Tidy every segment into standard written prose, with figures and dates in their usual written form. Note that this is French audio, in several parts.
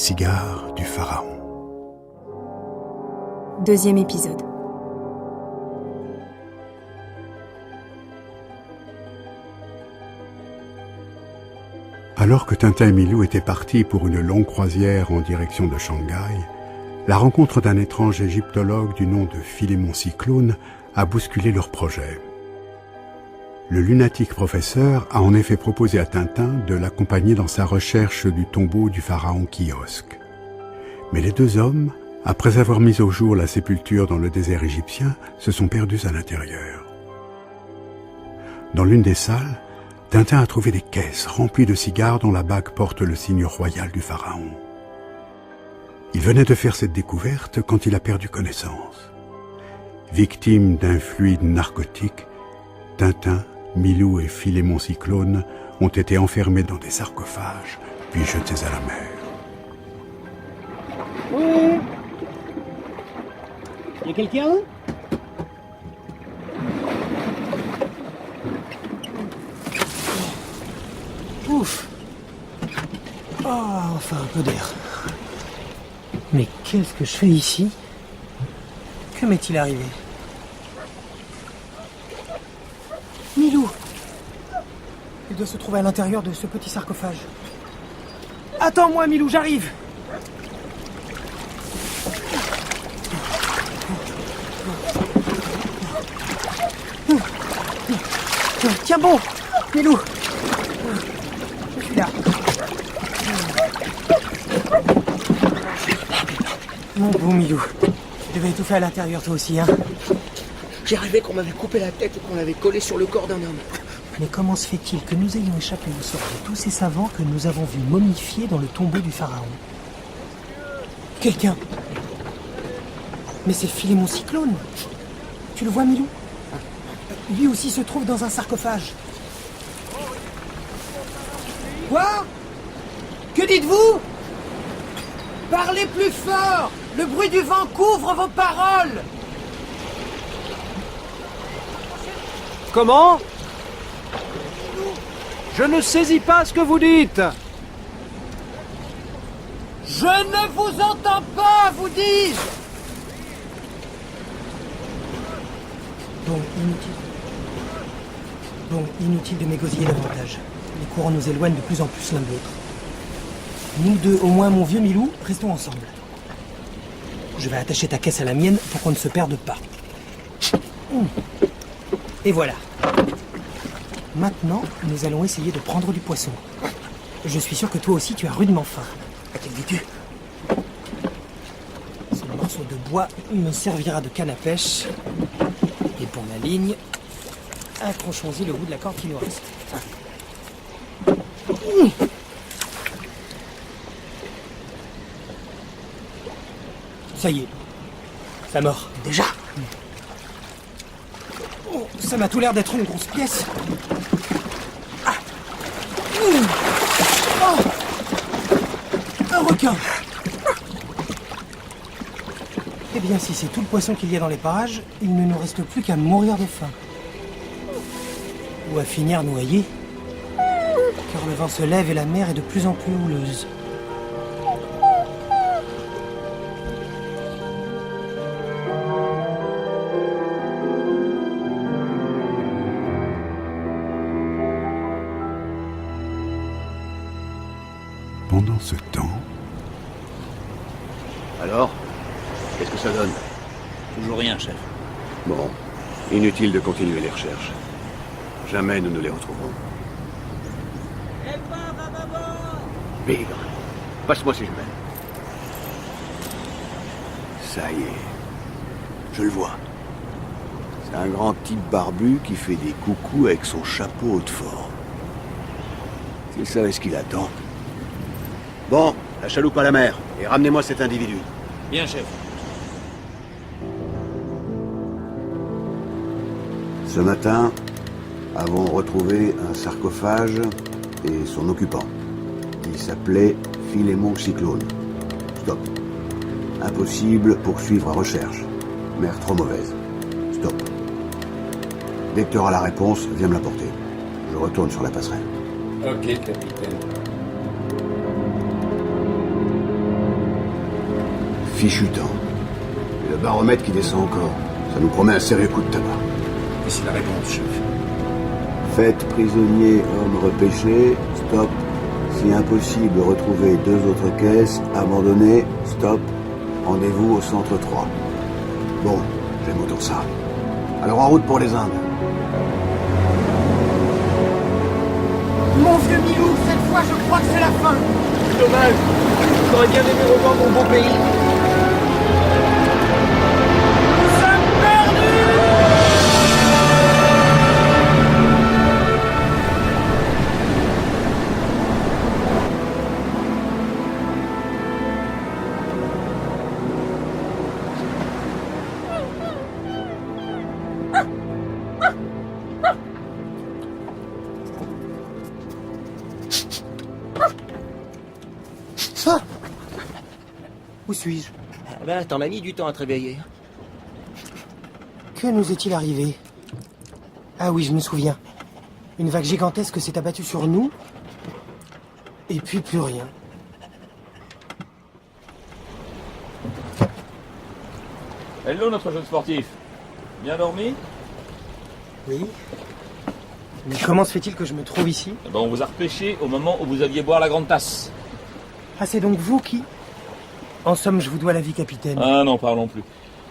cigares du pharaon. Deuxième épisode. Alors que Tintin et Milou étaient partis pour une longue croisière en direction de Shanghai, la rencontre d'un étrange égyptologue du nom de Philémon Cyclone a bousculé leur projet. Le lunatique professeur a en effet proposé à Tintin de l'accompagner dans sa recherche du tombeau du pharaon Kiosque. Mais les deux hommes, après avoir mis au jour la sépulture dans le désert égyptien, se sont perdus à l'intérieur. Dans l'une des salles, Tintin a trouvé des caisses remplies de cigares dont la bague porte le signe royal du pharaon. Il venait de faire cette découverte quand il a perdu connaissance. Victime d'un fluide narcotique, Tintin, Milou et Philémon Cyclone ont été enfermés dans des sarcophages, puis jetés à la mer. Oui. Y a quelqu'un? Ouf. Oh, enfin un peu d'air. Mais qu'est-ce que je fais ici? Que m'est-il arrivé? Milou! Il doit se trouver à l'intérieur de ce petit sarcophage. Attends-moi, Milou, j'arrive! Tiens bon, Milou! Je suis là. Mon beau Milou, tu devais étouffer à l'intérieur toi aussi, hein? J'ai rêvé qu'on m'avait coupé la tête et qu'on l'avait collé sur le corps d'un homme. Mais comment se fait-il que nous ayons échappé au sort de tous ces savants que nous avons vus momifiés dans le tombeau du pharaon? Quelqu'un! Mais c'est Philémon Cyclone! Tu le vois, Milou? Lui aussi se trouve dans un sarcophage. Quoi? Que dites-vous? Parlez plus fort! Le bruit du vent couvre vos paroles! Comment? Je ne saisis pas ce que vous dites. Je ne vous entends pas, vous dis-je! Bon, inutile de m'égosiller davantage. Les courants nous éloignent de plus en plus l'un de l'autre. Nous deux, au moins mon vieux Milou, restons ensemble. Je vais attacher ta caisse à la mienne pour qu'on ne se perde pas. Et voilà. Maintenant, nous allons essayer de prendre du poisson. Je suis sûr que toi aussi tu as rudement faim. À quel dis-tu? Ce morceau de bois me servira de canne à pêche. Et pour la ligne, accrochons-y le bout de la corde qui nous reste. Ça y est. Ça mord. Déjà? Oh, ça m'a tout l'air d'être une grosse pièce. Ah. Oh. Un requin. Eh bien, si c'est tout le poisson qu'il y a dans les parages, il ne nous reste plus qu'à mourir de faim. Ou à finir noyé. Car le vent se lève et la mer est de plus en plus houleuse. Pendant ce temps... Alors, qu'est-ce que ça donne? Toujours rien, chef. Bon, inutile de continuer les recherches. Jamais nous ne les retrouverons. Bigre, passe-moi ces jumelles. Ça y est, je le vois. C'est un grand type barbu qui fait des coucous avec son chapeau haut de forme. S'il savait ce qu'il attend. Bon, la chaloupe à la mer, et ramenez-moi cet individu. Bien, chef. Ce matin, avons retrouvé un sarcophage et son occupant. Il s'appelait Philémon Cyclone. Stop. Impossible poursuivre à recherche. Mer trop mauvaise. Stop. Dès que tu auras la réponse, viens me l'apporter. Je retourne sur la passerelle. Ok, capitaine. fichu temps. Et le baromètre qui descend encore. Ça nous promet un sérieux coup de tabac. Et c'est la réponse, chef. Faites prisonnier homme repêché, stop. Si impossible, retrouvez 2 autres caisses, abandonnées, stop. Rendez-vous au centre 3. Bon, j'aime autant ça. Alors en route pour les Indes. Mon vieux Milou, cette fois je crois que c'est la fin. Dommage. J'aurais bien aimé revoir mon beau pays. Ah Où suis-je? Ben, t'en as mis du temps à te réveiller. Que nous est-il arrivé? Ah oui, je me souviens. Une vague gigantesque s'est abattue sur nous. Et puis plus rien. Hello notre jeune sportif. Bien dormi? Oui. Mais comment se fait-il que je me trouve ici? Eh ben, on vous a repêché au moment où vous aviez boire la grande tasse. Ah, c'est donc vous qui... En somme, je vous dois la vie, capitaine. Ah non, parlons plus.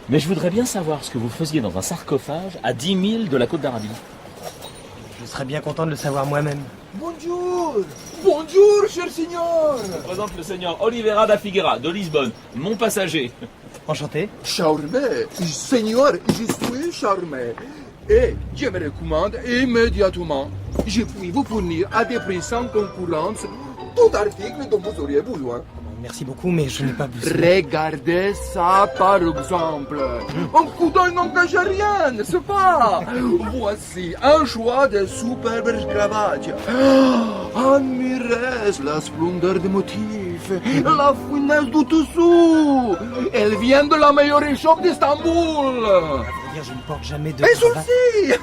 Mais je voudrais bien savoir ce que vous faisiez dans un sarcophage à 10 000 de la côte d'Arabie. Je serais bien content de le savoir moi-même. Bonjour. Bonjour, cher signor. Je vous présente le seigneur Oliveira da Figueira de Lisbonne, mon passager. Enchanté. Charmé. Seigneur, je suis charmé. Et je me recommande immédiatement. Je puis vous fournir à des prix sans concurrence tout article dont vous auriez besoin. Merci beaucoup, mais je n'ai pas besoin. Regardez ça par exemple. Un coup d'œil n'engage à rien, n'est-ce pas? Voici un choix de superbes cravates. Admirez la splendeur des motifs, la finesse du dessous. Elle vient de la meilleure échoppe d'Istanbul. À vrai dire, je ne porte jamais de... Et cravate. celle-ci,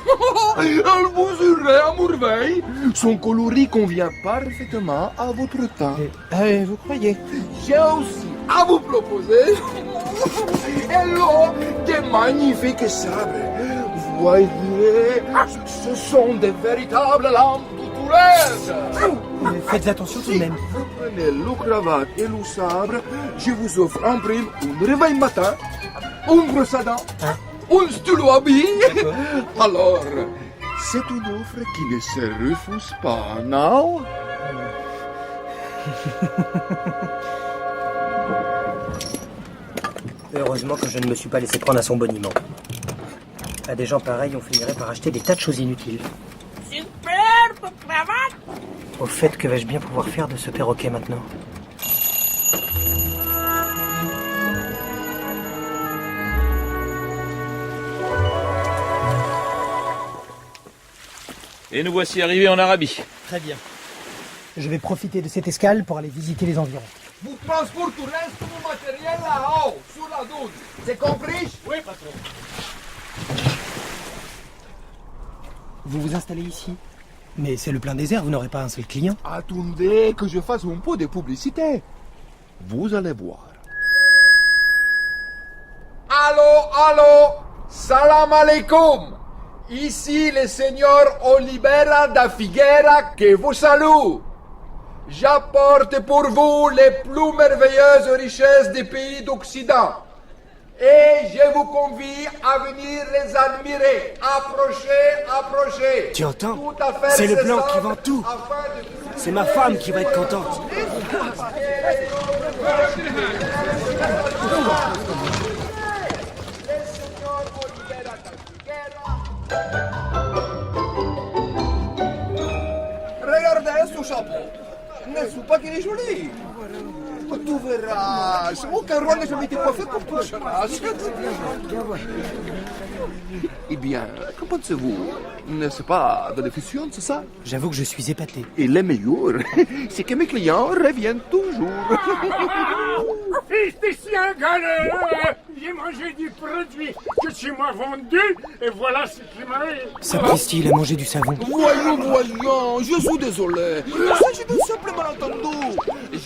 elle vous irait à merveille. Son coloris convient parfaitement à votre teint. Vous croyez? J'ai aussi à vous proposer hello, des magnifiques sabres. Voyez, ce sont des véritables lampes de Tourette. Faites attention tout de même. Vous prenez le cravate et le sabre, je vous offre en prime un réveil matin, une brosse à dents, un stylo à billes. Alors, c'est une offre qui ne se refuse pas, non? Heureusement que je ne me suis pas laissé prendre à son boniment. À des gens pareils, on finirait par acheter des tas de choses inutiles. Superbe cravate! Au fait, que vais-je bien pouvoir faire de ce perroquet maintenant? Et nous voici arrivés en Arabie. Très bien. Je vais profiter de cette escale pour aller visiter les environs. Vous transporterez tout mon matériel là-haut, sur la douche. C'est compris? Oui, patron. Vous vous installez ici? Mais c'est le plein désert, vous n'aurez pas un seul client. Attendez que je fasse un peu de publicité. Vous allez voir. Allô, salam alaikum. Ici le seigneur Oliveira da Figueira que vous salue. J'apporte pour vous les plus merveilleuses richesses des pays d'Occident. Et je vous convie à venir les admirer. Approchez. Tu entends? Tout à fait C'est le blanc nécessaire qui vend tout. afin de- C'est ma femme qui va être contente. Regardez ce chapeau. N'est-ce pas qu'il est joli? Tu verras. Aucun roi n'a jamais été coiffé comme toi, Charles. Eh bien, qu'en pensez-vous? N'est-ce pas de l'efficience, c'est ça? J'avoue que je suis épaté. Et le meilleur, c'est que mes clients reviennent toujours. Fisticien galère! J'ai mangé du produit que tu m'as vendu et voilà ce qui m'arrive. Sapristi, il a mangé du savon. Voyons, je suis désolé. Il s'agit d'un simple malentendu.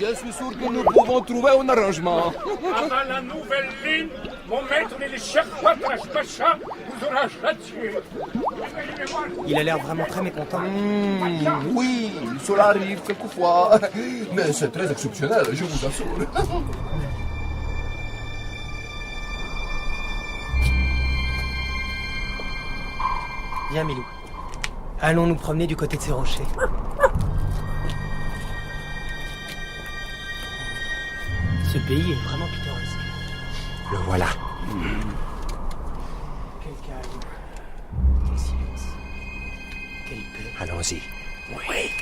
Je suis sûr que nous pouvons trouver un arrangement. Avant la nouvelle ligne, mon maître et les Sherpas de Pacha vous aura châtié. Il a l'air vraiment très mécontent. Oui, cela arrive quelquefois. Mais c'est très exceptionnel, je vous assure. Viens, Milou. Allons nous promener du côté de ces rochers. Ce pays est vraiment pittoresque. Le voilà. Quel calme. Quel silence. Quelle paix. Allons-y. Oui.